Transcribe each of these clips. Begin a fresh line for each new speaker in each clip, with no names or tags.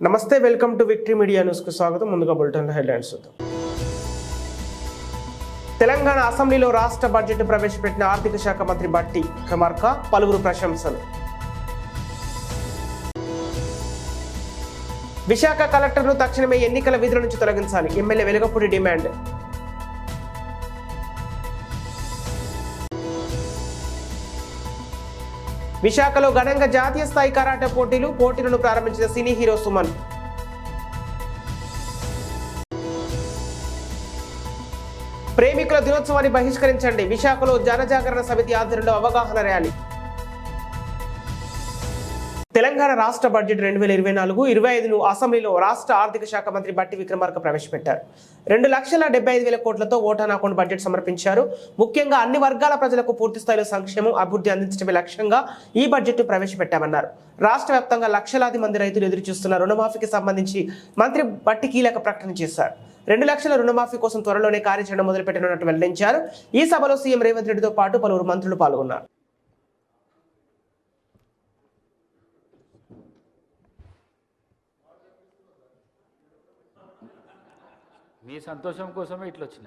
నమస్తే, welcome to victory media news కు స్వాగతం. ముందుగా బులెటిన్ హెడ్లైన్స్ చూద్దాం. తెలంగాణ అసెంబ్లీలో రాష్ట్ర బడ్జెట్ ప్రవేశపెట్టిన ఆర్థిక శాఖ మంత్రి బట్టి విక్రమార్క పలువురు ప్రశంసలు. విశాఖ కలెక్టర్ను తక్షణమే ఎన్నికల విధుల నుంచి తొలగించాలి, ఎమ్మెల్యే వెలగపూడి డిమాండ్. విశాఖలో ఘనంగా జాతీయ స్థాయి కరాటే పోటీలను ప్రారంభించిన సినీ హీరో సుమన్. ప్రేమికుల దినోత్సవాన్ని బహిష్కరించండి, విశాఖలో జనజాగరణ సమితి ఆధ్వర్యంలో అవగాహన ర్యాలీ. తెలంగాణ రాష్ట్ర బడ్జెట్ 2024-25ను అసెంబ్లీలో రాష్ట్ర ఆర్థిక శాఖ మంత్రి బట్టి విక్రమార్క ప్రవేశపెట్టారు. 2,75,000 కోట్లతో ఓటాన్ అకౌంట్ బడ్జెట్ సమర్పించారు. ముఖ్యంగా అన్ని వర్గాల ప్రజలకు పూర్తి స్థాయిలో సంక్షేమం, అభివృద్ధి అందించడమే లక్ష్యంగా ఈ బడ్జెట్ ప్రవేశపెట్టామన్నారు. రాష్ట్ర వ్యాప్తంగా లక్షలాది మంది రైతులు ఎదురుచూస్తున్న రుణమాఫీకి సంబంధించి మంత్రి బట్టి కీలక ప్రకటన చేశారు. 2 లక్షల రుణమాఫీ కోసం త్వరలోనే కార్యాచరణ మొదలుపెట్టనున్నట్టు వెల్లడించారు. ఈ సభలో సీఎం రేవంత్ రెడ్డితో పాటు పలువురు మంత్రులు పాల్గొన్నారు.
మీ సంతోషం కోసమే ఇట్లా వచ్చిన.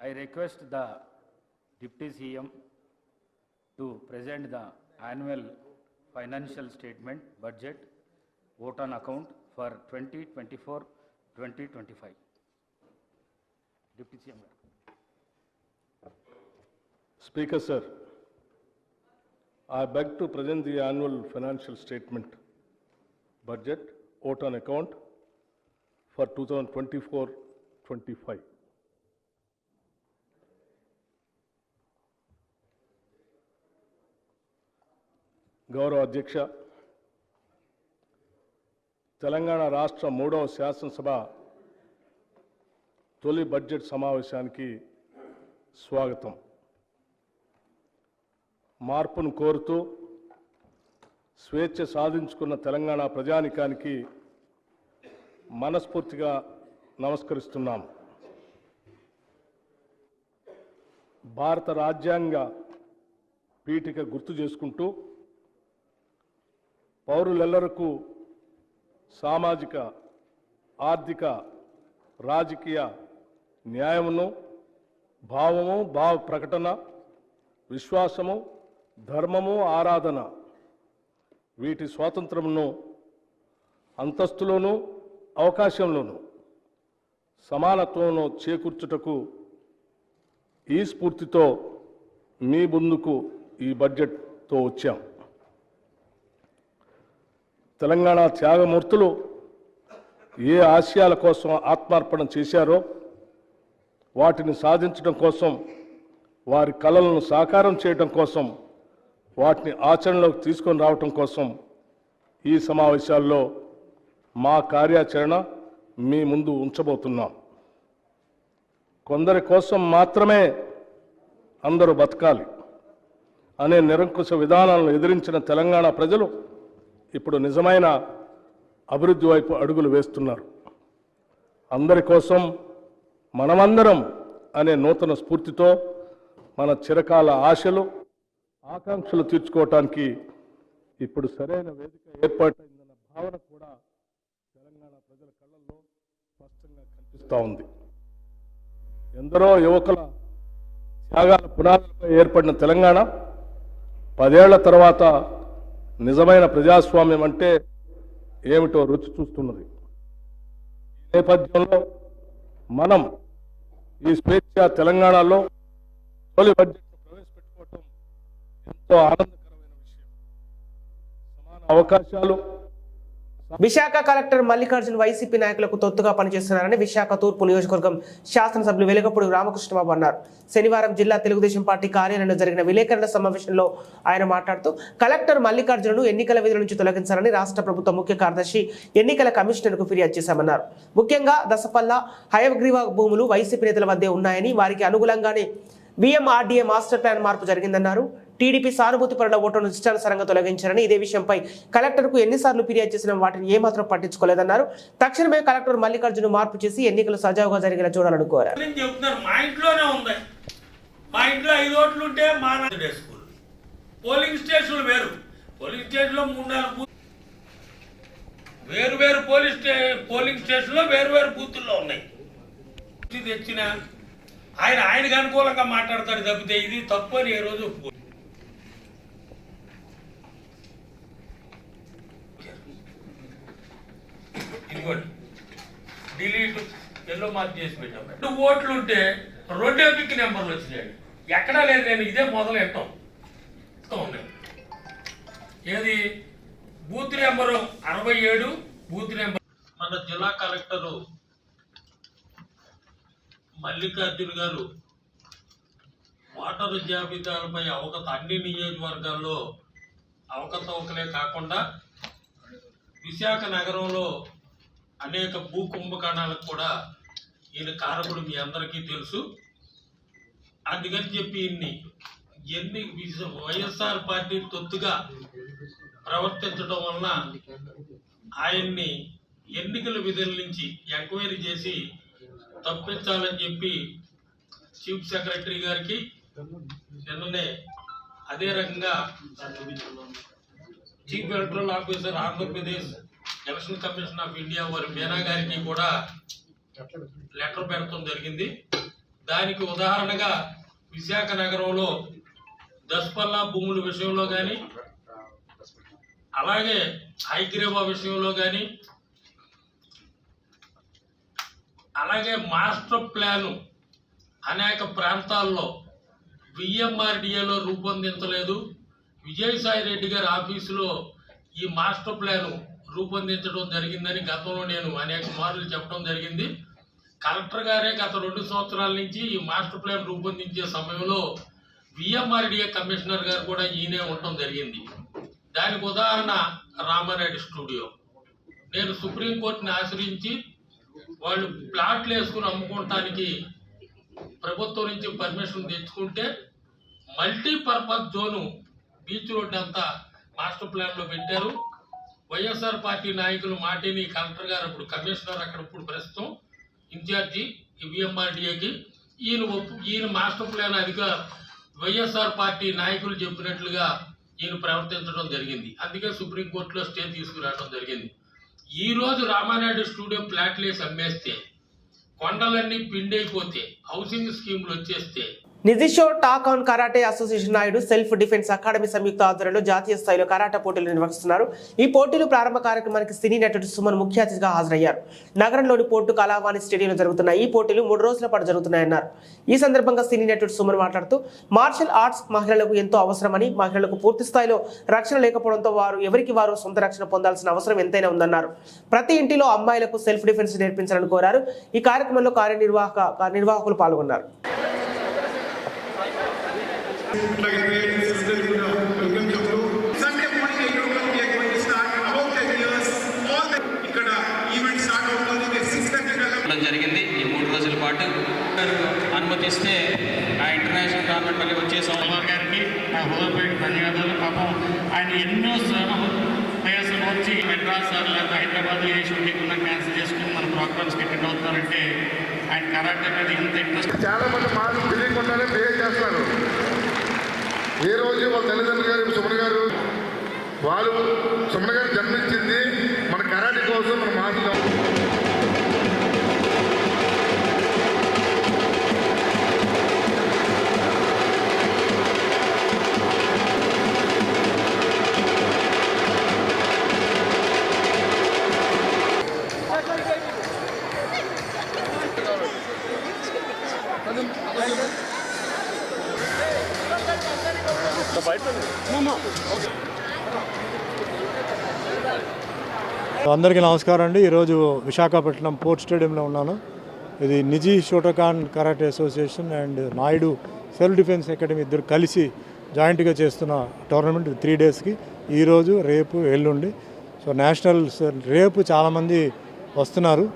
I request the Deputy CM to present the annual financial statement budget vote on account for 2024-2025. Deputy CM.
Speaker sir, I beg to present the annual financial statement budget vote on account for 2024-25. గౌరవ అధ్యక్ష, తెలంగాణ రాష్ట్ర 3వ శాసనసభ తొలి budget సమావేశానికి స్వాగతం. మార్పును కోరుతూ స్వేచ్ఛ సాధించుకున్న తెలంగాణ ప్రజానికానికి మనస్ఫూర్తిగా నమస్కరిస్తున్నాం. భారత రాజ్యాంగ పీఠిక గుర్తు చేసుకుంటూ పౌరులెల్లరకు సామాజిక, ఆర్థిక, రాజకీయ న్యాయమును, భావము, భావ ప్రకటన, విశ్వాసము, ధర్మము, ఆరాధన వీటి స్వాతంత్రమును అంతస్తులోనూ అవకాశంలోనూ సమానత్వంలో చేకూర్చుటకు ఈ స్ఫూర్తితో మీ ముందుకు ఈ బడ్జెట్తో వచ్చాం. తెలంగాణ త్యాగమూర్తులు ఏ ఆశయాల కోసం ఆత్మార్పణ చేశారో వాటిని సాధించడం కోసం, వారి కలలను సాకారం చేయడం కోసం, వాటిని ఆచరణలోకి తీసుకొని రావటం కోసం ఈ సమావేశాల్లో మా కార్యాచరణ మీ ముందు ఉంచబోతున్నాం. కొందరి కోసం మాత్రమే అందరూ బతకాలి అనే నిరంకుశ విధానాలను ఎదిరించిన తెలంగాణ ప్రజలు ఇప్పుడు నిజమైన అభివృద్ధి వైపు అడుగులు వేస్తున్నారు. అందరి కోసం మనమందరం అనే నూతన స్ఫూర్తితో మన చిరకాల ఆశలు, ఆకాంక్షలు తీర్చుకోవటానికి ఇప్పుడు సరైన వేదిక ఏర్పాటైందన్న భావన కూడా తెలంగాణ ప్రజల కళ్ళల్లో స్పష్టంగా కనిపిస్తూ ఉంది. ఎందరో యువకుల త్యాగాల పునాదులపై ఏర్పడిన తెలంగాణ 10 ఏళ్ల తర్వాత నిజమైన ప్రజాస్వామ్యం అంటే ఏమిటో రుచి చూస్తున్నది. ఈ నేపథ్యంలో మనం ఈ స్వేచ్ఛ తెలంగాణలో తొలి బడ్జెట్ను ప్రవేశపెట్టుకోవటం ఎంతో ఆనందకరమైన విషయం. సమాన అవకాశాలు.
విశాఖ కలెక్టర్ మల్లికార్జున్ వైసీపీ నాయకులకు తొత్తుగా పనిచేస్తున్నారని విశాఖ తూర్పు నియోజకవర్గం శాసనసభ్యులు వెలగపూడి రామకృష్ణబాబు అన్నారు. శనివారం జిల్లా తెలుగుదేశం పార్టీ కార్యాలయంలో జరిగిన విలేకరుల సమావేశంలో ఆయన మాట్లాడుతూ కలెక్టర్ మల్లికార్జున్ను ఎన్నికల విధుల నుంచి తొలగించాలని రాష్ట్ర ప్రభుత్వ ముఖ్య కార్యదర్శి ఎన్నికల కమిషనర్కు ఫిర్యాదు చేశామన్నారు. ముఖ్యంగా దసపల్ల, హయగ్రీవ భూములు వైసీపీ నేతల వద్దే ఉన్నాయని, వారికి అనుగుణంగానే VMRDA మాస్టర్ ప్లాన్ మార్పు జరిగిందన్నారు. టీడీపీ సానుభూతి పరుల ఓటును ఇష్టానుసారంగా తొలగించారని, ఇదే విషయంపై కలెక్టర్కు ఎన్నిసార్లు ఫిర్యాదు చేసినా వాటిని ఏమాత్రం పట్టించుకోలేదన్నారు. తక్షణమే కలెక్టర్ మల్లికార్జున మార్పు చేసి ఎన్నికలు సజావుగా జరిగేలా చూడాలని కోరారు.
మా ఇంట్లోనే ఉంది. మా ఇంట్లో 5 ఓట్లు ఉంటే మా స్కూల్ పోలింగ్ స్టేషన్లు వేరు. పోలింగ్ స్టేషన్లో 3-4 వేరు పోలింగ్ స్టేషన్లో వేరు బూతుల్లో ఉన్నాయి. తెచ్చిన ఆయనకు అనుకూలంగా మాట్లాడతాడు తప్పితే ఇది తప్పు అని ఏ రోజు ఇదిగోండి డిలీట్ ఎల్లో మార్క్ చేసి పెట్టాం. 2 ఓట్లు ఉంటే 2 పిక్ నెంబర్లు వచ్చినాయి. ఎక్కడా లేదు. నేను ఇదే మొదలు ఎట్టం ఉన్నాయి. ఏది బూత్ నెంబరు 67 బూత్ నెంబర్. మన జిల్లా కలెక్టరు మల్లికార్జున గారు ఓటరు జాబితాలపై అన్ని నియోజకవర్గాల్లో అవకతవకలే కాకుండా విశాఖ నగరంలో అనేక భూ కుంభకోణాలకు కూడా ఈయన కారకుడు మీ అందరికీ తెలుసు. అందుకని చెప్పి ఎన్ని వైఎస్ఆర్ పార్టీ తొత్తుగా ప్రవర్తించడం వలన ఆయన్ని ఎన్నికల విధుల నుంచి ఎంక్వైరీ చేసి తప్పించాలని చెప్పి చీఫ్ సెక్రటరీ గారికి నిన్ననే, అదే రకంగా chief electoral officer Andhra Pradesh election commission of India వారి మీనా గారికి కూడా లెటర్ పెడతాం జరిగింది. దానికి ఉదాహరణగా విశాఖ నగరంలో దస్పల్లా భూముల విషయంలో కానీ, అలాగే హైగ్రీవా విషయంలో కానీ, అలాగే మాస్టర్ ప్లాను అనేక ప్రాంతాల్లో విఎంఆర్డిఏలో రూపొందించలేదు. విజయసాయి రెడ్డి గారి ఆఫీసులో ఈ మాస్టర్ ప్లాను రూపొందించడం జరిగిందని గతంలో నేను అనేక మార్లు చెప్పడం జరిగింది. కలెక్టర్ గారే గత 2 సంవత్సరాల నుంచి ఈ మాస్టర్ ప్లాన్ రూపొందించే సమయంలో విఎంఆర్డిఏ కమిషనర్ గారు కూడా ఈయనే ఉండటం జరిగింది. దానికి ఉదాహరణ రామారెడ్డి స్టూడియో. నేను సుప్రీంకోర్టుని ఆశ్రయించి వాళ్ళు ప్లాట్లు వేసుకుని అమ్ముకోవటానికి ప్రభుత్వం నుంచి పర్మిషన్ తెచ్చుకుంటే మల్టీపర్పస్ జోను బీచ్ రోడ్ అంతా మాస్టర్ ప్లాన్లో పెట్టారు. వైఎస్ఆర్ పార్టీ నాయకులు మాటిని కలెక్టర్ గారు అప్పుడు కమిషనర్ అక్కడ ఇప్పుడు ప్రస్తుతం ఇన్ఛార్జి విఎంఆర్డిఏకి ఈయన మాస్టర్ ప్లాన్ వైఎస్ఆర్ పార్టీ నాయకులు చెప్పినట్లుగా ఈయన ప్రవర్తించడం జరిగింది. అందుకే సుప్రీంకోర్టులో స్టే తీసుకురావడం జరిగింది. ఈ రోజు రామానాయుడు స్టూడియో ఫ్లాట్లు వేసి అమ్మేస్తే, కొండలన్నీ పిండైపోతే, హౌసింగ్ స్కీములు వచ్చేస్తే,
నిధిషో టాక్ ఆన్ karate association Naidu self defence academy సంయుక్త ఆధ్వర్యంలో జాతీయ స్థాయిలో కరాటే పోటీలు నిర్వహిస్తున్నారు. ఈ పోటీలు ప్రారంభ కార్యక్రమానికి సినీ నటుడు సుమన్ ముఖ్య అతిథిగా హాజరయ్యారు. నగరంలోని పోర్టు కళావాణి స్టేడియంలో జరుగుతున్న ఈ పోటీలు 3 రోజుల పాటు జరుగుతున్నాయన్నారు. ఈ సందర్భంగా సినీ నటుడు సుమన్ మాట్లాడుతూ మార్షల్ ఆర్ట్స్ మహిళలకు ఎంతో అవసరమని, మహిళలకు పూర్తి స్థాయిలో రక్షణ లేకపోవడంతో వారు ఎవరికి వారు సొంత రక్షణ పొందాల్సిన అవసరం ఎంతైనా ఉందన్నారు. ప్రతి ఇంటిలో అమ్మాయిలకు సెల్ఫ్ డిఫెన్స్ నేర్పించాలని కోరారు. ఈ కార్యక్రమంలో నిర్వాహకులు పాల్గొన్నారు.
Like a very Sunday morning, 8 o'clock we are going to start. About 10 years, all the ikkada event start అవుతుంది. 6:30
జరిగింది. ఈ 3 రోజుల పాటు అనుమతిస్తే ఆ ఇంటర్నేషనల్ టోర్నమెంట్ మళ్ళీ వచ్చే సోమవారం గారికి నా హృదయపూర్వక ధన్యవాదాలు. పాపం ఆయన ఎన్నో ప్రయాసాలు వచ్చి మెడ్రాస్ లేకపోతే హైదరాబాద్ ఏ షూటింగ్ ఉన్నా క్యాన్సిల్ చేసుకుని మన ప్రోగ్రామ్స్కి అటెండ్ అవుతున్నారంటే ఆయన కరాటే మీద ఇంత ఇంట్రెస్ట్.
చాలా మంది మాకు తెలియకుండానే బిహేవ్ చేస్తారు. ఏ రోజు వాళ్ళ తల్లిదండ్రులు గారు సుమన్ గారు సుమన్ గారు జన్మించింది మన కరాటే కోసం, మన మాటలు.
అందరికీ నమస్కారం అండి. ఈరోజు విశాఖపట్నం పోర్ట్ స్టేడియంలో ఉన్నాను. ఇది నిజీ Shotokan karate association and Naidu self defence academy ఇద్దరు కలిసి జాయింట్గా చేస్తున్న టోర్నమెంట్ 3 డేస్కి. ఈరోజు, రేపు, ఎల్లుండి. సో నేషనల్ రేపు చాలామంది వస్తున్నారు.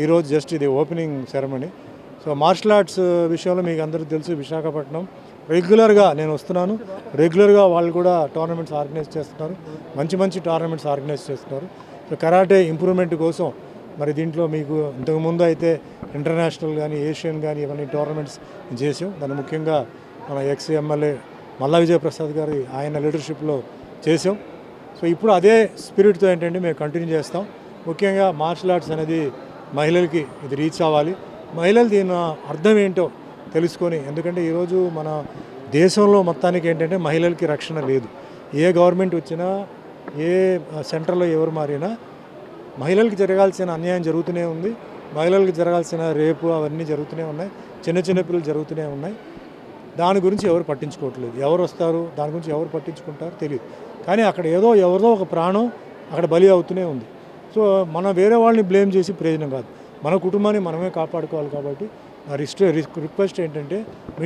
ఈరోజు జస్ట్ ఇది opening ceremony. So martial arts విషయంలో మీకు అందరికీ తెలుసు, విశాఖపట్నం రెగ్యులర్గా నేను వస్తున్నాను, రెగ్యులర్గా వాళ్ళు కూడా టోర్నమెంట్స్ ఆర్గనైజ్ చేస్తున్నారు, మంచి మంచి టోర్నమెంట్స్ ఆర్గనైజ్ చేస్తున్నారు. సో కరాటే ఇంప్రూవ్మెంట్ కోసం మరి దీంట్లో మీకు ఇంతకుముందు అయితే ఇంటర్నేషనల్ కానీ ఏషియన్ కానీ ఇవన్నీ టోర్నమెంట్స్ చేసాం. దాన్ని ముఖ్యంగా మన ఎక్స్ ఎమ్మెల్యే మల్లా విజయప్రసాద్ గారి ఆయన లీడర్షిప్లో చేసాం. సో ఇప్పుడు అదే స్పిరిట్తో ఏంటంటే మేము కంటిన్యూ చేస్తాం. ముఖ్యంగా మార్షల్ ఆర్ట్స్ అనేది మహిళలకి ఇది రీచ్ అవ్వాలి, మహిళలు దీని అర్థం ఏంటో తెలుసుకొని, ఎందుకంటే ఈరోజు మన దేశంలో మొత్తానికి ఏంటంటే మహిళలకి రక్షణ లేదు. ఏ గవర్నమెంట్ వచ్చినా ఏ సెంటర్లో ఎవరు మారినా మహిళలకి జరగాల్సిన అన్యాయం జరుగుతూనే ఉంది, మహిళలకు జరగాల్సిన రేపు అవన్నీ జరుగుతూనే ఉన్నాయి, చిన్న చిన్న పిల్లలు జరుగుతూనే ఉన్నాయి. దాని గురించి ఎవరు పట్టించుకోవట్లేదు. ఎవరు వస్తారు దాని గురించి ఎవరు పట్టించుకుంటారో తెలియదు. కానీ అక్కడ ఎవరిదో ఒక ప్రాణం అక్కడ బలి అవుతూనే ఉంది. సో మనం వేరే వాళ్ళని బ్లేమ్ చేసి ప్రయోజనం కాదు, మన కుటుంబాన్ని మనమే కాపాడుకోవాలి. కాబట్టి నా రిక్వెస్ట్ ఏంటంటే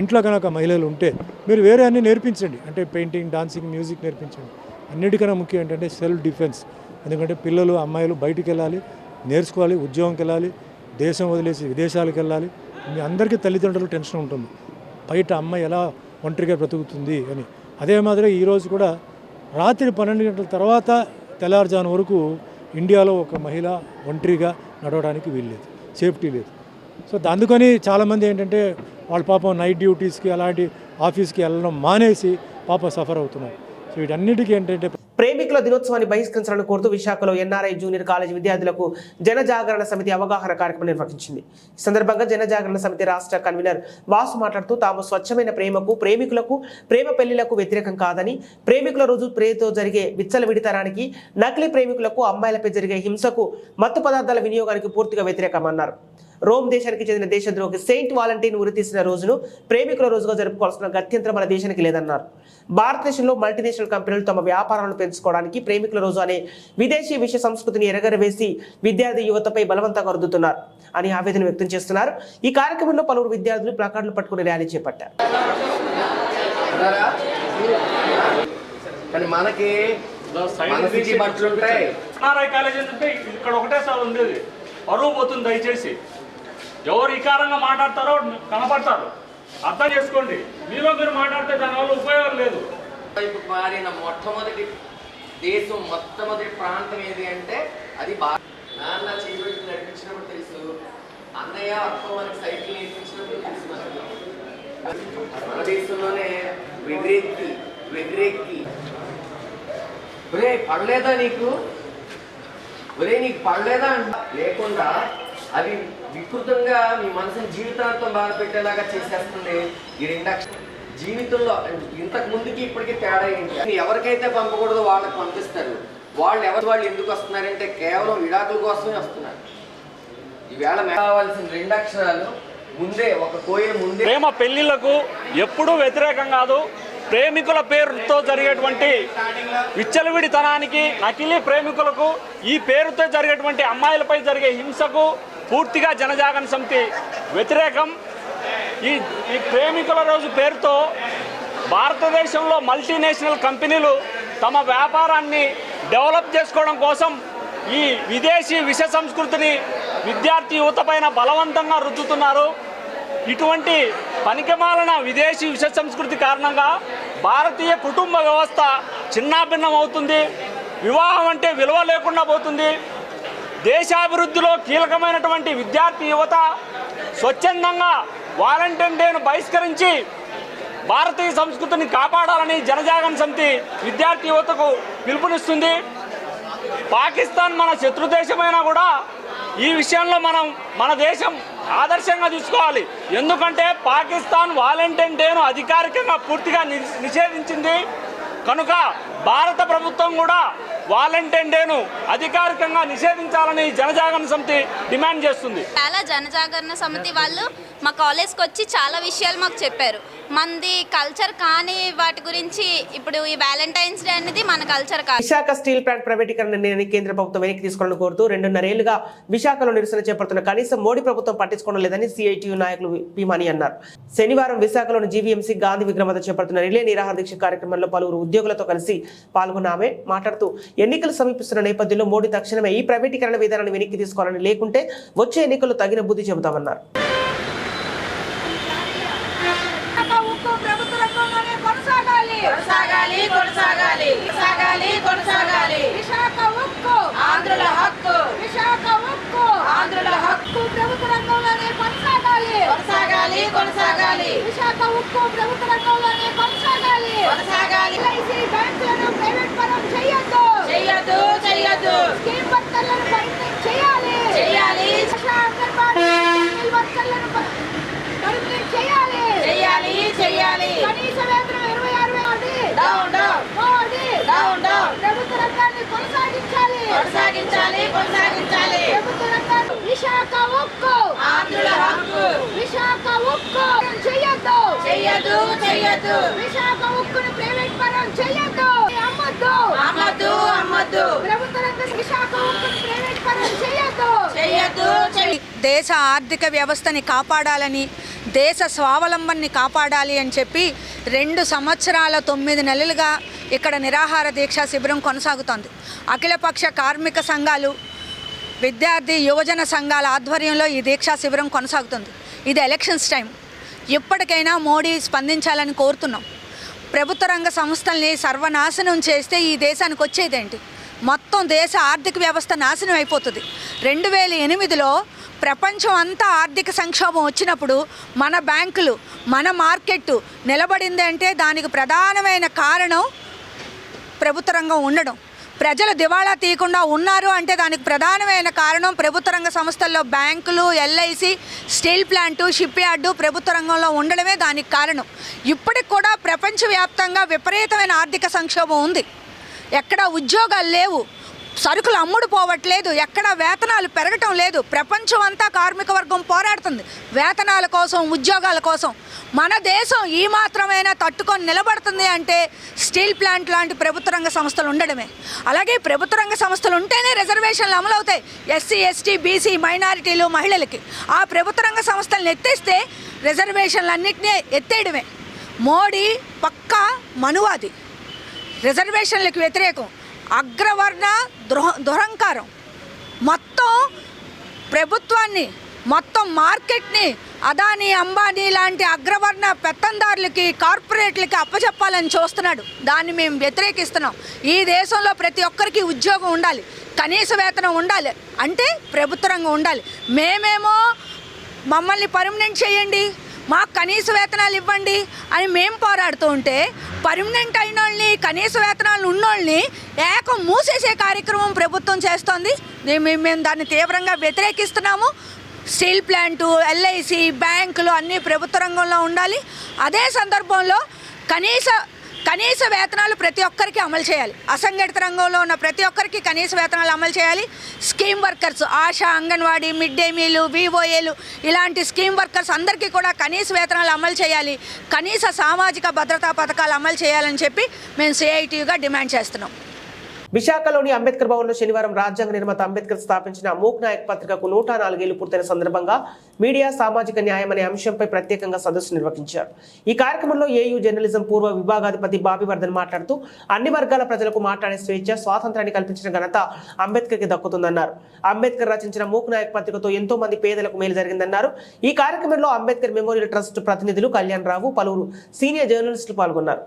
ఇంట్లో కనుక మహిళలు ఉంటే మీరు వేరే అన్నీ నేర్పించండి, అంటే పెయింటింగ్, డాన్సింగ్, మ్యూజిక్ నేర్పించండి. అన్నిటికన్నా ముఖ్యం ఏంటంటే సెల్ఫ్ డిఫెన్స్. ఎందుకంటే పిల్లలు అమ్మాయిలు బయటికి వెళ్ళాలి, నేర్చుకోవాలి, ఉద్యోగంకి వెళ్ళాలి, దేశం వదిలేసి విదేశాలకు వెళ్ళాలి. మీ అందరికీ తల్లిదండ్రులు టెన్షన్ ఉంటుంది, బయట అమ్మాయి ఎలా ఒంటరిగా బ్రతుకుతుంది అని. అదే మాదిరి ఈరోజు కూడా రాత్రి 12 గంటల తర్వాత తెల్లారుజాము వరకు ఇండియాలో ఒక మహిళ ఒంటరిగా నడవడానికి వీల్లేదు, సేఫ్టీ లేదు. సో అందుకని చాలామంది ఏంటంటే వాళ్ళ పాపం నైట్ డ్యూటీస్కి అలాంటి ఆఫీస్కి వెళ్ళడం మానేసి పాపం సఫర్ అవుతున్నారు. సో వీటన్నిటికీ ఏంటంటే
ప్రేమికుల దినోత్సవాన్ని బహిష్కరించాలని కోరుతూ విశాఖలో ఎన్ఆర్ఐ జూనియర్ కాలేజ్ విద్యార్థులకు జనజాగరణ సమితి అవగాహన కార్యక్రమం నిర్వహించింది. ఈ సందర్భంగా జనజాగరణ సమితి రాష్ట్ర కన్వీనర్ వాసు మాట్లాడుతూ తాము స్వచ్ఛమైన ప్రేమకు, ప్రేమికులకు, ప్రేమ పెళ్లిలకు వ్యతిరేకం కాదని, ప్రేమికుల రోజు ప్రేమతో జరిగే విచ్చలవిడితనానికి, నకిలీ ప్రేమికులకు, అమ్మాయిలపై జరిగే హింసకు, మత్తు పదార్థాల వినియోగానికి పూర్తిగా వ్యతిరేకమన్నారు. రోమ్ దేశానికి చెందిన దేశద్రోహి సెయింట్ వాలంటీన్ ఉరితీసిన రోజును ప్రేమికుల రోజుగా జరుపుకోవాల్సిన గత్యంతరం మన దేశానికి లేదన్నారు. భారతదేశంలో మల్టీనేషనల్ కంపెనీలు తమ వ్యాపారాలను పెంచుకోవడానికి ప్రేమికుల రోజు అనే విదేశీ విషయ సంస్కృతిని ఎరగరవేసి విద్యార్థి యువతపై బలవంతంగా రుద్దుతున్నారు అని ఆవేదన వ్యక్తం చేస్తున్నారు. ఈ కార్యక్రమంలో పలువురు విద్యార్థులు ప్లకార్డులు పట్టుకుని ర్యాలీ చేపట్టారు.
ఇక్కడ ఒకటే సార్ ఉండేది, పరువు పోతుంది. దయచేసి ఎవరు వికారంగా మాట్లాడతారో కనపడతారు, అర్థం చేసుకోండి. మీరు మాట్లాడితే దానివల్ల ఉపయోగం లేదు.
మారిన మొట్టమొదటి దేశం, మొట్టమొదటి ప్రాంతం ఏది అంటే అది నాన్న చేపెట్టి నడిపించినప్పుడు తెలుసు, అన్నయ్య అక్క మనకి సైకిల్ నేర్పించినప్పుడు తెలుసు. మన దేశంలోనే వెర్రెక్కి ఒరే పడలేదా నీకు, ఒరే నీకు పడలేదా అంట లేకుండా అవి వికృతంగా మీ మనసుని జీవితాంతం బాధ పెట్టేలాగా చేసేస్తుంది ఈ రెండక్ష జీవితంలో. ఇంతకు ముందుకి ఇప్పటికీ తేడా ఏంటి? ఎవరికైతే పంపకూడదో వాళ్ళకి పంపిస్తారు. వాళ్ళు ఎందుకు వస్తున్నారంటే కేవలం విడాకుల కోసమే వస్తున్నారు. ఈవేళ కావాల్సిన 2 అక్షరాలు ముందే, ఒక కోయిల ముందే.
ప్రేమ పెళ్లిళ్లకు ఎప్పుడూ వ్యతిరేకం కాదు. ప్రేమికుల పేరుతో జరిగేటువంటి విచ్చలవిడితనానికి, నకిలీ ప్రేమికులకు, ఈ పేరుతో జరిగేటువంటి అమ్మాయిలపై జరిగే హింసకు పూర్తిగా జనజాగరణ సమితి వ్యతిరేకం. ఈ ప్రేమికుల రోజు పేరుతో భారతదేశంలో మల్టీనేషనల్ కంపెనీలు తమ వ్యాపారాన్ని డెవలప్ చేసుకోవడం కోసం ఈ విదేశీ విష సంస్కృతిని విద్యార్థి యువత పైన బలవంతంగా రుద్దుతున్నారు. ఇటువంటి పనికిమాలిన విదేశీ విష సంస్కృతి కారణంగా భారతీయ కుటుంబ వ్యవస్థ చిన్నాభిన్నం అవుతుంది. వివాహం అంటే విలువ లేకుండా పోతుంది. దేశాభివృద్ధిలో కీలకమైనటువంటి విద్యార్థి యువత స్వచ్ఛందంగా వాలంటీర్ డేను బహిష్కరించి భారతీయ సంస్కృతిని కాపాడాలని జనజాగరణ సమితి విద్యార్థి యువతకు పిలుపునిస్తుంది. పాకిస్తాన్ మన శత్రు దేశమైనా కూడా ఈ విషయంలో మన దేశం ఆదర్శంగా తీసుకోవాలి. ఎందుకంటే పాకిస్తాన్ వాలంటీర్ డేను అధికారికంగా పూర్తిగా నిషేధించింది కనుక భారత ప్రభుత్వం కూడా వాలంటీర్ డేను అధికారికంగా నిషేధించాలని జనజాగరణ సమితి డిమాండ్ చేస్తుంది.
చాలా జనజాగరణ సమితి వాళ్ళు మా కాలేజ్కి వచ్చి చాలా విషయాలు మాకు చెప్పారు. మనది కల్చర్ కానీ వాటి గురించి ఇప్పుడు ఈ వ్యాలంటైన్స్ డే అనేది మన కల్చర్ కాదు.
విశాఖ స్టీల్ ప్లాంట్ ప్రైవేటీకరణ నిర్ణయాన్ని కేంద్ర ప్రభుత్వం వెనక్కి తీసుకోవాలని కోరుతూ 2.5 ఏళ్లుగా విశాఖలో నిరసన చేపడుతున్న కనీసం మోడీ ప్రభుత్వం పట్టించుకోవడం లేదని సిఐటియు నాయకులు భీమాని అన్నారు. శనివారం విశాఖలోని జీవీఎంసీ గాంధీ విగ్రహం వద్ద చేపడుతున్న రిలే నిరాహార దీక్ష కార్యక్రమంలో పలువురు ఉద్యోగులతో కలిసి పాల్గొన్న ఆమె మాట్లాడుతూ ఎన్నికలు సమీపిస్తున్న నేపథ్యంలో మోడీ తక్షణమే ఈ ప్రైవేటీకరణ విధానాన్ని వెనక్కి తీసుకోవాలని, లేకుంటే వచ్చే ఎన్నికల్లో తగిన బుద్ధి చెబుతామన్నారు.
ప్రభుత్వం
కొనసాగాలి కొనసాగాలి విశాఖ ఉక్కు ఆంధ్రుల హక్కు విశాఖ ఉక్కు ఆంధ్రుల హక్కు ప్రభుత్వ రంగంలోనే కొనసాగాలి కొనసాగాలి కొనసాగాలి విశాఖ ఉక్కు ప్రభుత్వ రంగంలోనే కొనసాగాలి కొనసాగాలి ఎల్ఐసి బ్యాంకులను ప్రైవేట్ పరం చేయొద్దు చేయొద్దు చేయొద్దు స్కీమ్ వర్కర్లను పర్మనెంట్ చేయాలి చేయాలి అంగన్వాడీ వర్కర్లను పర్మనెంట్ చేయాలి చేయాలి చేయాలి కనీస వేతనం 26,000 down down Modi down down ప్రభుత్వ రంగాన్ని కొనసాగించాలి కొనసాగించాలి కొనసాగించాలి ప్రభుత్వ రంగాన్ని విశాఖ ఉక్కు ఆంధ్రుల హక్కు విశాఖ ఉక్కు చేయొద్దు చేయొద్దు చేయొద్దు విశాఖ ఉక్కును ప్రైవేట్ పరం చేయొద్దు అమ్మద్దు అమ్మద్దు అమ్మద్దు ప్రభుత్వ రంగ విశాఖ ఉక్కును ప్రైవేట్ పరం చేయొద్దు చేయొద్దు
దేశ ఆర్థిక వ్యవస్థని కాపాడాలని దేశ స్వావలంబనని కాపాడాలి అని చెప్పి 2 సంవత్సరాల 9 నెలలుగా ఇక్కడ నిరాహార దీక్షా శిబిరం కొనసాగుతోంది. అఖిలపక్ష కార్మిక సంఘాలు, విద్యార్థి యువజన సంఘాల ఆధ్వర్యంలో ఈ దీక్షా శిబిరం కొనసాగుతుంది. ఇది ఎలక్షన్స్ టైం. ఇప్పటికైనా మోడీ స్పందించాలని కోరుతున్నాం. ప్రభుత్వ రంగ సంస్థల్ని సర్వనాశనం చేస్తే ఈ దేశానికి వచ్చేదేంటి? మొత్తం దేశ ఆర్థిక వ్యవస్థ నాశనం అయిపోతుంది. 2008లో ప్రపంచం అంతా ఆర్థిక సంక్షోభం వచ్చినప్పుడు మన బ్యాంకులు, మన మార్కెట్ నిలబడింది అంటే దానికి ప్రధానమైన కారణం ప్రభుత్వ రంగం ఉండడం. ప్రజలు దివాళా తీయకుండా ఉన్నారు అంటే దానికి ప్రధానమైన కారణం ప్రభుత్వ రంగ సంస్థల్లో బ్యాంకులు, LIC, steel plant, ship yard ప్రభుత్వ రంగంలో ఉండడమే దానికి కారణం. ఇప్పటికి కూడా ప్రపంచవ్యాప్తంగా విపరీతమైన ఆర్థిక సంక్షోభం ఉంది. ఎక్కడ ఉద్యోగాలు లేవు, సరుకులు అమ్ముడు పోవట్లేదు, ఎక్కడ వేతనాలు పెరగటం లేదు. ప్రపంచం అంతా కార్మిక వర్గం పోరాడుతుంది వేతనాల కోసం, ఉద్యోగాల కోసం. మన దేశం ఈ మాత్రమైనా తట్టుకొని నిలబడుతుంది అంటే స్టీల్ ప్లాంట్ లాంటి ప్రభుత్వ రంగ సంస్థలు ఉండడమే. అలాగే ప్రభుత్వ రంగ సంస్థలు ఉంటేనే రిజర్వేషన్లు అమలవుతాయి ఎస్సీ, ఎస్టీ, బీసీ, మైనారిటీలు, మహిళలకి. ఆ ప్రభుత్వ రంగ సంస్థలను ఎత్తేస్తే రిజర్వేషన్లన్నింటినీ ఎత్తేయడమే. మోడీ పక్కా మనువాది, రిజర్వేషన్లకు వ్యతిరేకం, అగ్రవర్ణ దురహంకారం. మొత్తం ప్రభుత్వాన్ని, మొత్తం మార్కెట్ని అదానీ, అంబానీ లాంటి అగ్రవర్ణ పెత్తందారులకి, కార్పొరేట్లకి అప్పచెప్పాలని చూస్తున్నాడు. దాన్ని మేము వ్యతిరేకిస్తున్నాం. ఈ దేశంలో ప్రతి ఒక్కరికి ఉద్యోగం ఉండాలి, కనీస వేతనం ఉండాలి, అంటే ప్రభుత్వ రంగం ఉండాలి. మేమేమో మమ్మల్ని పర్మనెంట్ చేయండి, మాకు కనీస వేతనాలు ఇవ్వండి అని మేము పోరాడుతూ ఉంటే, పర్మనెంట్ అయిన వాళ్ళని, కనీస వేతనాలు ఉన్నోళ్ళని ఏకం మూసేసే కార్యక్రమం ప్రభుత్వం చేస్తోంది. మేము దాన్ని తీవ్రంగా వ్యతిరేకిస్తున్నాము. స్టీల్ ప్లాంటు, ఎల్ఐసి, బ్యాంకులు అన్నీ ప్రభుత్వ రంగంలో ఉండాలి. అదే సందర్భంలో కనీస వేతనాలు ప్రతి ఒక్కరికి అమలు చేయాలి. అసంఘటిత రంగంలో ఉన్న ప్రతి ఒక్కరికి కనీస వేతనాలు అమలు చేయాలి. Scheme workers, Asha, anganwadi, mid day మీలు, విఓఏలు ఇలాంటి స్కీమ్ వర్కర్స్ అందరికీ కూడా కనీస వేతనాలు అమలు చేయాలి. కనీస సామాజిక భద్రతా పథకాలు అమలు చేయాలని చెప్పి మేము సిఐటియుగా డిమాండ్ చేస్తున్నాం.
విశాఖలోని అంబేద్కర్ భవన్లో శనివారం రాజ్యాంగ నిర్మాత అంబేద్కర్ స్థాపించిన మూక్ నాయక్ పత్రికకు 104 ఏళ్లు పూర్తయిన సందర్భంగా మీడియా, సామాజిక న్యాయం అనే అంశంపై ప్రత్యేకంగా సదస్సు నిర్వహించారు. ఈ కార్యక్రమంలో ఏయూ జర్నలిజం పూర్వ విభాగాధిపతి బాబీవర్ధన్ మాట్లాడుతూ అన్ని వర్గాల ప్రజలకు మాట్లాడే స్వేచ్ఛ, స్వాతంత్రాన్ని కల్పించిన ఘనత అంబేద్కర్కి దక్కుతుందన్నారు. అంబేద్కర్ రచించిన మూక్ నాయక్ పత్రికతో ఎంతో మంది పేదలకు మేలు జరిగిందన్నారు. ఈ కార్యక్రమంలో అంబేద్కర్ మెమోరియల్ ట్రస్ట్ ప్రతినిధులు కళ్యాణ్ రావు, పలువురు సీనియర్ జర్నలిస్టులు పాల్గొన్నారు.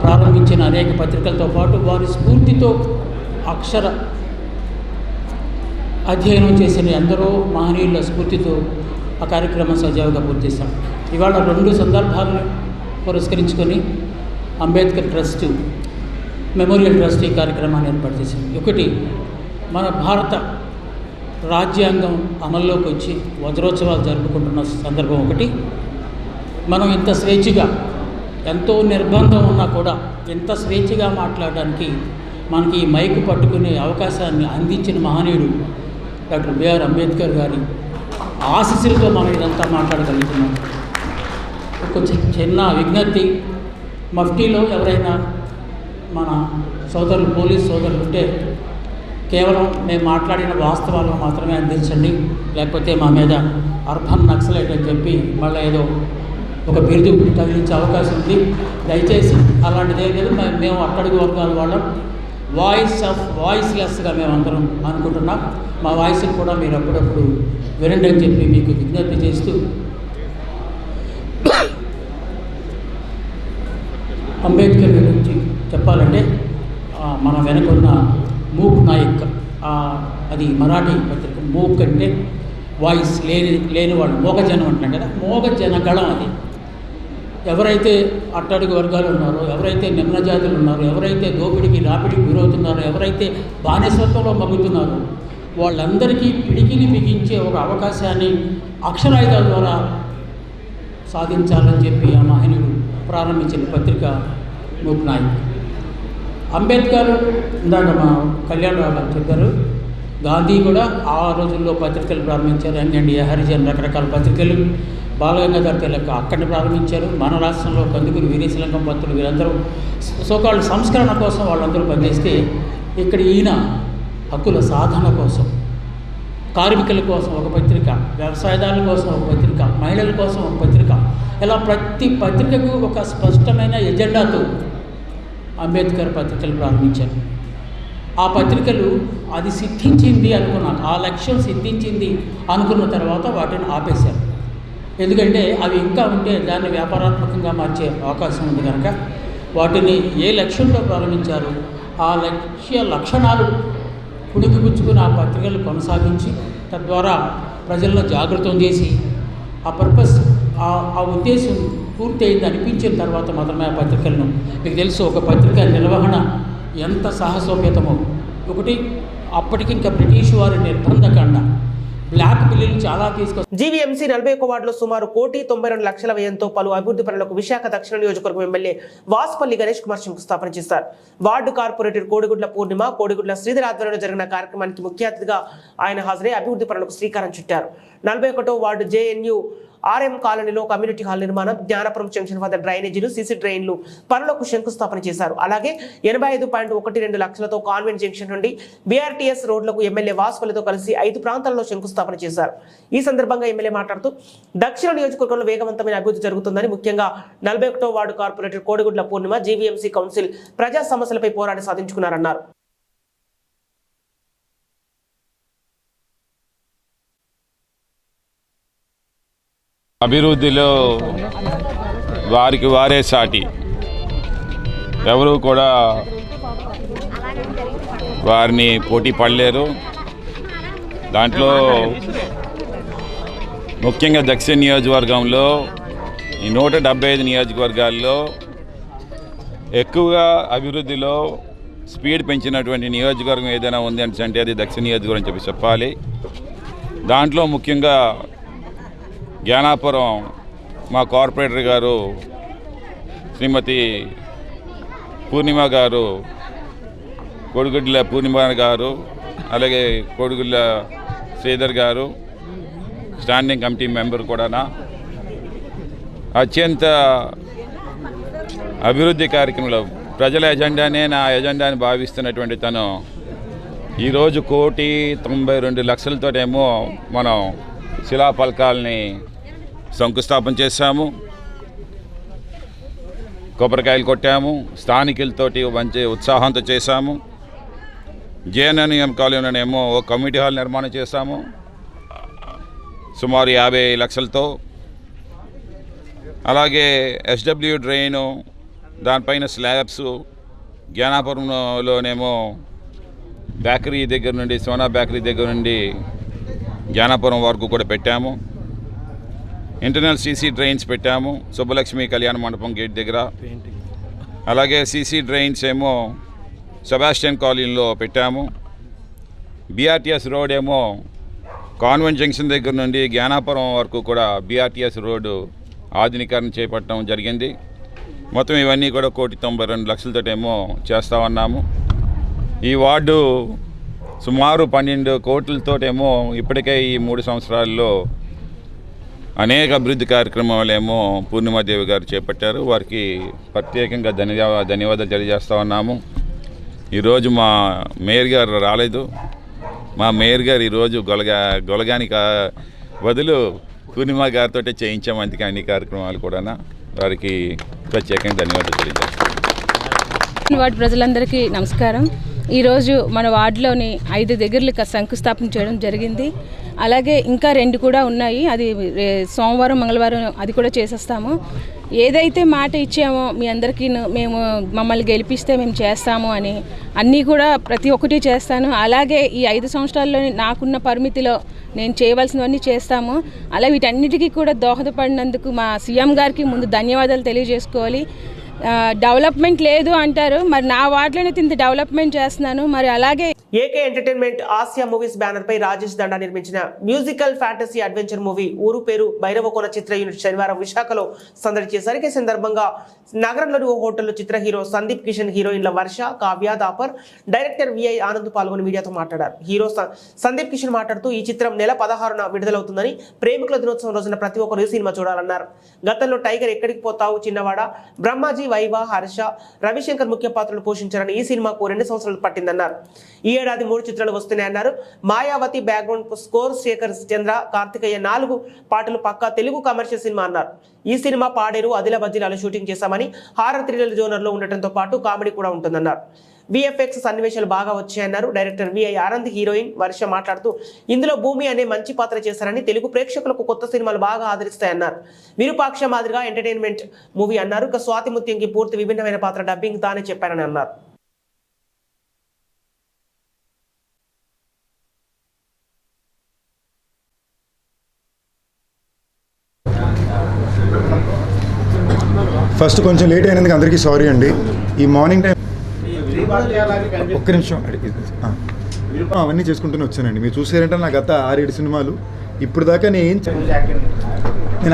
ప్రారంభించిన అనేక పత్రికలతో పాటు వారి స్ఫూర్తితో అక్షర అధ్యయనం చేసిన ఎందరో మహనీయుల స్ఫూర్తితో ఆ కార్యక్రమం సజావుగా పూర్తి చేశాం. ఇవాళ 2 సందర్భాలను పురస్కరించుకొని అంబేద్కర్ ట్రస్ట్, మెమోరియల్ ట్రస్ట్ ఈ కార్యక్రమాన్ని ఏర్పాటు చేశాం. ఒకటి, మన భారత రాజ్యాంగం అమల్లోకి వచ్చి వజ్రోత్సవాలు జరుపుకుంటున్న సందర్భం ఒకటి. మనం ఇంత స్వేచ్ఛగా ఎంతో నిర్బంధం ఉన్నా కూడా ఎంత స్వేచ్ఛగా మాట్లాడడానికి మనకి ఈ మైక్ పట్టుకునే అవకాశాన్ని అందించిన మహనీయుడు డాక్టర్ బిఆర్ అంబేద్కర్ గారి ఆశీస్సులతో మనం ఇదంతా మాట్లాడగలుగుతున్నాం. కొంచెం చిన్న విజ్ఞప్తి, మఫ్టీలో ఎవరైనా మన సోదరులు పోలీస్ సోదరులు ఉంటే కేవలం మేము మాట్లాడిన వాస్తవాలను మాత్రమే అందించండి, లేకపోతే మా మీద అర్బన్ నక్సలైట్ అని చెప్పి మళ్ళీ ఏదో ఒక బిరుదు తగిలించే అవకాశం ఉంది. దయచేసి అలాంటిదే లేదు. మేము అట్టడుగు వర్గాల వాళ్ళం, వాయిస్లెస్గా మేమందరం అనుకుంటున్నాం. మా వాయిస్ని కూడా మీరు అప్పుడప్పుడు వినండి అని చెప్పి మీకు విజ్ఞప్తి చేస్తూ, అంబేద్కర్ గురించి చెప్పాలంటే మన వెనకున్న మూక్ నాయక్, అది మరాఠీ పత్రిక. మూక్ అంటే వాయిస్ లేనివాడు, మోగజనం అంటాం కదా, మోగజనగళం. అది ఎవరైతే అట్టడుగు వర్గాలు ఉన్నారో, ఎవరైతే నిమ్న జాతులు ఉన్నారో, ఎవరైతే దోపిడికి రాపిడికి గురవుతున్నారో, ఎవరైతే బానిసత్వంలో మగ్గుతున్నారో వాళ్ళందరికీ పిడికిని బిగించే ఒక అవకాశాన్ని అక్షరాయుధాల ద్వారా సాధించాలని చెప్పి ఆ మహనీయుడు ప్రారంభించిన పత్రిక మూక్ నాయక్. అంబేద్కర్ ఇందాక మా కళ్యాణరావు గారు చెప్పారు, గాంధీ కూడా ఆ రోజుల్లో పత్రికలు ప్రారంభించారు. యంగ్ ఇండియా, హరిజన్, రకరకాల పత్రికలు. బాలగంగాధర్ తిలక్ అక్కడిని ప్రారంభించారు. మన రాష్ట్రంలో కందుకూరి వీరేశలింగం పంతులు, వీరందరూ సోకాళ్ళు సంస్కరణ కోసం వాళ్ళందరూ పనిచేస్తే, ఇక్కడ ఈయన హక్కుల సాధన కోసం, కార్మికుల కోసం ఒక పత్రిక, వ్యవసాయదారుల కోసం ఒక పత్రిక, మహిళల కోసం ఒక పత్రిక, ఇలా ప్రతి పత్రికకు ఒక స్పష్టమైన ఎజెండాతో అంబేద్కర్ పత్రికలు ప్రారంభించారు. ఆ పత్రికలు అది సిద్ధించింది అనుకున్నాను, ఆ లక్ష్యం సిద్ధించింది అనుకున్న తర్వాత వాటిని ఆపేశారు. ఎందుకంటే అవి ఇంకా ఉంటే దాన్ని వ్యాపారాత్మకంగా మార్చే అవకాశం ఉంది కనుక వాటిని ఏ లక్ష్యంతో ప్రారంభించారు ఆ లక్షణాలు పుణికిపుచ్చుకుని ఆ పత్రికలు కొనసాగించి తద్వారా ప్రజలను జాగృతం చేసి ఆ పర్పస్, ఆ ఉద్దేశం పూర్తి అయింది అనిపించిన తర్వాత మాత్రమే ఆ పత్రికలను, మీకు తెలుసు ఒక పత్రిక నిర్వహణ ఎంత సాహసోపేతమో. ఒకటి, అప్పటికి ఇంకా బ్రిటిష్ వారి నిర్బంధకాండ, బ్లాక్ బిల్లులు చాలా
జీవీఎంసీ 41 వార్డులో సుమారు 1,92,00,000 వ్యయంతో పలు అభివృద్ధి పనులకు విశాఖ దక్షిణ నియోజకవర్గం ఎమ్మెల్యే వాసుపల్లి గణేష్ కుమార్ శంకుస్థాపన చేశారు. వార్డు కార్పొరేటర్ కోడిగుడ్ల పూర్ణిమ, కోడిగుడ్ల శ్రీధర్ ఆధ్వర్యంలో జరిగిన కార్యక్రమానికి ముఖ్య అతిథిగా ఆయన హాజరై అభివృద్ధి పనులకు శ్రీకారం చుట్టారు. 41వ వార్డు జేఎన్యూ ఆర్ఎం కాలనీలో కమ్యూనిటీ హాల్ నిర్మాణం, జ్ఞానపురం జంక్షన్ వద్ద డ్రైనేజీలు, సీసీ డ్రైన్లు పనులకు శంకుస్థాపన చేశారు. అలాగే 85.12 లక్షలతో కాన్వెంట్ జంక్షన్ నుండి బీఆర్టీఎస్ రోడ్లకు ఎమ్మెల్యే వాసుపల్లితో కలిసి 5 ప్రాంతాల్లో శంకుస్థాపన చేశారు. ఈ సందర్భంగా ఎమ్మెల్యే మాట్లాడుతూ దక్షిణ నియోజకవర్గంలో వేగవంతమైన అభివృద్ధి జరుగుతుందని, ముఖ్యంగా 41వ వార్డు కార్పొరేటర్ కోడిగుడ్ల పూర్ణిమ జీవీఎంసీ కౌన్సిల్ ప్రజా సమస్యలపై పోరాడి సాధించుకున్నారన్నారు.
అభివృద్ధిలో వారికి వారే సాటి, ఎవరు కూడా వారిని పోటీ పడలేరు. దాంట్లో ముఖ్యంగా దక్షిణ నియోజకవర్గంలో ఈ 175 నియోజకవర్గాల్లో ఎక్కువగా అభివృద్ధిలో స్పీడ్ పెంచినటువంటి నియోజకవర్గం ఏదైనా ఉంది అంటే అది దక్షిణ నియోజకవర్గం అని చెప్పి చెప్పాలి. దాంట్లో ముఖ్యంగా జ్ఞానాపురం మా కార్పొరేటర్ గారు శ్రీమతి పూర్ణిమ గారు, కోడిగుడ్ల పూర్ణిమ గారు, అలాగే కోడిగుడ్ల శ్రీధర్ గారు స్టాండింగ్ కమిటీ మెంబర్ కూడా అత్యంత అభివృద్ధి కార్యక్రమంలో ప్రజల ఎజెండానే నా ఎజెండాని భావిస్తున్నటువంటి తను ఈరోజు 1,92,00,000తోటేమో మనం శిలాఫలకాలని శంకుస్థాపన చేశాము, కొబ్బరికాయలు కొట్టాము, స్థానికులతోటి మంచి ఉత్సాహంతో చేశాము. జేఎన్ఎం కాలనీలోనేమో ఒక కమ్యూనిటీ హాల్ నిర్మాణం చేశాము సుమారు 50 లక్షలతో. అలాగే ఎస్డబ్ల్యూ డ్రైను, దానిపైన స్లాబ్స్, జ్ఞానాపురంలోనేమో బేకరీ దగ్గర నుండి, సోనా బేకరీ దగ్గర నుండి జ్ఞానాపురం వరకు కూడా పెట్టాము. ఇంటర్నల్ సీసీ డ్రైన్స్ పెట్టాము సుబ్బలక్ష్మి కళ్యాణ మండపం గేట్ దగ్గర. అలాగే సీసీ డ్రైన్స్ ఏమో సెబాస్టియన్ కాలనీలో పెట్టాము. బీఆర్టీఎస్ రోడ్ ఏమో కాన్వెంట్ జంక్షన్ దగ్గర నుండి జ్ఞానాపురం వరకు కూడా బీఆర్టీఎస్ రోడ్డు ఆధునీకరణ చేపట్టడం జరిగింది. మొత్తం ఇవన్నీ కూడా 1,92,00,000తోటేమో చేస్తూ ఉన్నాము. ఈ వార్డు సుమారు 12 కోట్లతోటేమో ఇప్పటికే ఈ 3 సంవత్సరాల్లో అనేక అభివృద్ధి కార్యక్రమాలేమో పూర్ణిమాదేవి గారు చేపట్టారు. వారికి ప్రత్యేకంగా ధన్యవాదాలు తెలియజేస్తూ ఉన్నాము. ఈరోజు మా మేయర్ గారు రాలేదు. మా మేయర్ గారు ఈరోజు గొలగానికి బదులు పూర్ణిమ గారితో చేయించాము. అందుకే అన్ని కార్యక్రమాలు కూడా వారికి ప్రత్యేకంగా ధన్యవాదాలు తెలియజేస్తాం.
వార్డు ప్రజలందరికీ నమస్కారం. ఈరోజు మన వార్డులోని 5 దగ్గరలకు శంకుస్థాపన చేయడం జరిగింది. అలాగే ఇంకా 2 కూడా ఉన్నాయి. అది సోమవారం మంగళవారం అది కూడా చేసేస్తాము. ఏదైతే మాట ఇచ్చామో మీ అందరికీ మేము మమ్మల్ని గెలిపిస్తే మేము చేస్తాము అని అన్నీ కూడా ప్రతి ఒక్కటి చేస్తాను. అలాగే ఈ 5 సంవత్సరాల్లో నాకున్న పరిమితిలో నేను చేయవలసినవన్నీ చేస్తాము. అలా వీటన్నిటికీ కూడా దోహదపడినందుకు మా సీఎం గారికి ముందు ధన్యవాదాలు తెలియజేసుకోవాలి. డెవలప్మెంట్ లేదు అంటారు, మరి నా వార్డులోనే ఇంత డెవలప్మెంట్ చేస్తున్నాను. మరి అలాగే
AK entertainment Asia movies banner పై రాజేష్ దండా నిర్మించిన మ్యూజికల్ ఫ్యాంటసీ అడ్వెంచర్ మూవీ ఊరు పేరు భైరవకోన చిత్ర యూనిట్ శనివారం విశాఖలో సందడి చేశారు. ఈ సందర్భంగా నగరంలోని ఓ హోటల్లో చిత్ర హీరో సందీప్ కిషన్, హీరోయిన్ల వర్ష, కావ్య, దాపర్, డైరెక్టర్ విఐ ఆనంద్ పాల్గొని మీడియాతో మాట్లాడారు. హీరో సందీప్ కిషన్ మాట్లాడుతూ ఈ చిత్రం నెల 16న విడుదలవుతుందని, ప్రేమికుల దినోత్సవం రోజున ప్రతి ఒక్కరు ఈ సినిమా చూడాలన్నారు. గతంలో టైగర్, ఎక్కడికి పోతావు, చిన్నవాడ, బ్రహ్మాజీ, వైవా, హర్ష, రవిశంకర్ ముఖ్య పాత్రలు పోషించారని ఈ సినిమాకు 2 సంవత్సరాలు పట్టిందన్నారు. ఈ ఏడాది 3 చిత్రాలు వస్తున్నాయన్నారు. మాయావతి బ్యాక్గ్రౌండ్ స్కోర్ శేఖర్ చంద్ర, కార్తికేయ 4 పాటలు పక్కా తెలుగు కమర్షియల్ సినిమా అన్నారు. ఈ సినిమా పాడేరు, ఆదిలాబాద్ జిల్లాలో షూటింగ్ చేశామని, హారర్ థ్రిల్లర్ జోనర్లో ఉండటంతో పాటు కామెడీ కూడా ఉంటుందన్నారు. విఎఫ్ఎక్స్ సన్నివేశాలు బాగా వచ్చాయన్నారు. డైరెక్టర్ విఐ ఆనంద్, హీరోయిన్ వర్ష మాట్లాడుతూ ఇందులో భూమి అనే మంచి పాత్ర చేశారని, తెలుగు ప్రేక్షకులకు కొత్త సినిమాలు బాగా ఆదరిస్తాయన్నారు. విరూపాక్ష మాదిరిగా ఎంటర్టైన్మెంట్ మూవీ అన్నారు. ఇక స్వాతి ముత్యంకి పూర్తి విభిన్నమైన పాత్ర డబ్బింగ్ తానే చెప్పారని అన్నారు.
ఫస్ట్ కొంచెం లేట్ అయినందుకు అందరికీ సారీ అండి. ఈ మార్నింగ్ టైం ఒక్క నిమిషం అవన్నీ చేసుకుంటూనే వచ్చానండి. మీరు చూసారంటే నా గత 6-7 సినిమాలు ఇప్పుడు దాకా నేను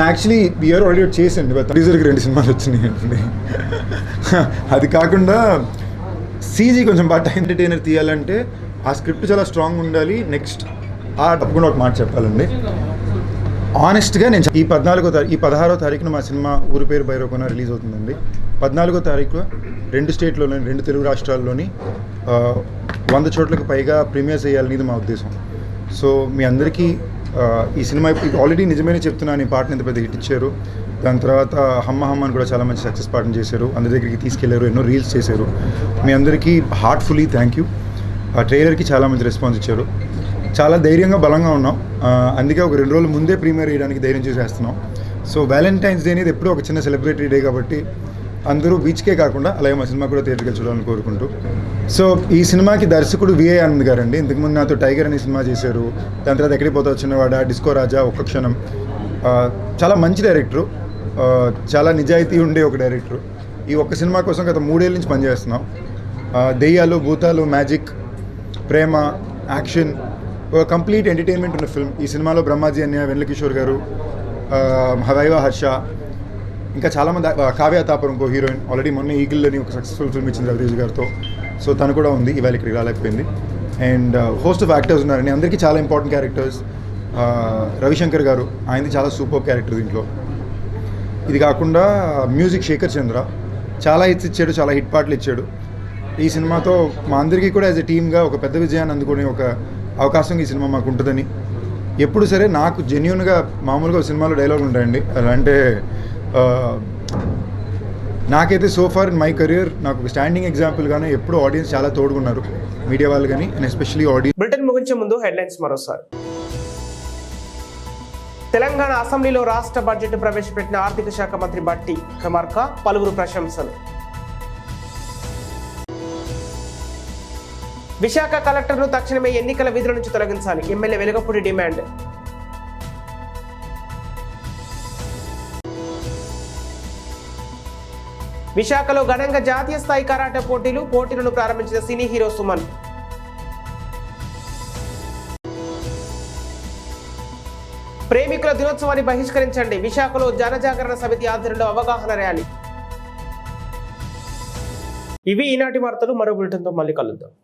యాక్చువల్లీ ఇయర్ ఆల్రెడీ చేశాను. ప్రొడ్యూసర్కి 2 సినిమాలు వచ్చినాయి అండి. అది కాకుండా సీజీ కొంచెం బాగా ఎంటర్టైనర్ తీయాలంటే ఆ స్క్రిప్ట్ చాలా స్ట్రాంగ్ ఉండాలి. నెక్స్ట్ తప్పకుండా ఒక మాట చెప్పాలండి. ఆనెస్ట్గా నేను ఈ 16వ తారీఖున మా సినిమా ఊరు పేరు భైరవకోన రిలీజ్ అవుతుందండి. 14వ తారీఖు 2 స్టేట్లోని 2 తెలుగు రాష్ట్రాల్లోని 100 చోట్లకు పైగా ప్రీమియర్స్ చేయాలనేది మా ఉద్దేశం. సో మీ అందరికీ ఈ సినిమా ఆల్రెడీ నిజమైన చెప్తున్నాను, ఈ పాటను ఇంత పెద్ద హిట్ ఇచ్చారు. దాని తర్వాత హమ్మ హమ్మ అని కూడా చాలా మంచి సక్సెస్ పాటను చేశారు, అందరి దగ్గరికి తీసుకెళ్లారు, ఎన్నో రీల్స్ చేశారు. మీ అందరికీ హార్ట్ఫుల్లీ థ్యాంక్ యూ. ఆ ట్రైలర్కి చాలా మంచి రెస్పాన్స్ ఇచ్చారు. చాలా ధైర్యంగా బలంగా ఉన్నాం. అందుకే ఒక 2 రోజుల ముందే ప్రీమియర్ చేయడానికి ధైర్యం చేసేస్తున్నాం. సో వ్యాలంటైన్స్ డే అనేది ఎప్పుడూ ఒక చిన్న సెలబ్రేటరీ డే కాబట్టి అందరూ బీచ్కే కాకుండా అలాగే మా సినిమా కూడా థియేటర్కి చూడాలని కోరుకుంటూ. సో ఈ సినిమాకి దర్శకుడు విఐ ఆనంద్ గారు అండి. ఇంతకుముందు నాతో టైగర్ అనే సినిమా చేశారు. దాని తర్వాత ఎక్కడికి పోతావు చిన్నవాడ, డిస్కో రాజా, ఒక్క క్షణం. చాలా మంచి డైరెక్టరు, చాలా నిజాయితీ ఉండే ఒక డైరెక్టరు. ఈ ఒక్క సినిమా కోసం గత 3 ఏళ్ళ నుంచి పనిచేస్తున్నాం. దెయ్యాలు, భూతాలు, మ్యాజిక్, ప్రేమ, యాక్షన్, ఒక కంప్లీట్ ఎంటర్టైన్మెంట్ ఉన్న ఫిల్మ్. ఈ సినిమాలో బ్రహ్మాజీ అన్నయ్య, వెన్నెల కిషోర్ గారు, వైవా, హర్ష, ఇంకా చాలామంది, కావ్య తాపర్ ఇంకో హీరోయిన్, ఆల్రెడీ మొన్న ఈగిల్ అని ఒక సక్సెస్ఫుల్ ఫిల్మ్ ఇచ్చింది రవితేజ్ గారితో. సో తను కూడా ఉంది, ఇవాళ ఇక్కడికి రాలేకపోయింది. అండ్ హోస్ట్ ఆఫ్ యాక్టర్స్ ఉన్నారండి, అందరికీ చాలా ఇంపార్టెంట్ క్యారెక్టర్స్. రవిశంకర్ గారు, ఆయనది చాలా సూపర్ క్యారెక్టర్ దీంట్లో. ఇది కాకుండా మ్యూజిక్ శేఖర్ చంద్ర చాలా హిట్స్ ఇచ్చాడు, చాలా హిట్ పాటలు ఇచ్చాడు. ఈ సినిమాతో మా అందరికీ కూడా యాజ్ ఎ టీమ్గా ఒక పెద్ద విజయాన్ని అందుకునే ఒక అవకాశం ఈ సినిమా మాకు ఉంటుందని. ఎప్పుడు సరే నాకు జెన్యూన్గా మామూలుగా సినిమాలో డైలాగ్ ఉంటాయండి, అలా అంటే నాకైతే so far in my career నాకు స్టాండింగ్ ఎగ్జాంపుల్గానే ఎప్పుడు ఆడియన్స్ చాలా తోడుకున్నారు, మీడియా వాళ్ళు కానీ, అండ్ ఎస్పెషల్లీ ఆడియన్స్.
బ్రిటన్ ముగించే ముందు హెడ్లైన్స్ మరోసారి. తెలంగాణ అసెంబ్లీలో రాష్ట్ర బడ్జెట్ ప్రవేశపెట్టిన ఆర్థిక శాఖ మంత్రి బట్టి విక్రమార్క, పలువురు ప్రశంసలు. విశాఖ కలెక్టర్ను తక్షణమే ఎన్నికల విధుల నుంచి తొలగించాలి, ఎమ్మెల్యే వెలగపూడి డిమాండ్. విశాఖలో ఘనంగా జాతీయ స్థాయి కరాటే పోటీలను ప్రారంభించిన సినీ హీరో సుమన్. ప్రేమికుల దినోత్సవాన్ని బహిష్కరించండి, విశాఖలో జనజాగరణ సమితి ఆధ్వర్యంలో అవగాహన ర్యాలీ. ఇవి ఈనాటి వార్తలు. మరో బులెటిన్తో మళ్ళీ కలుద్దాం.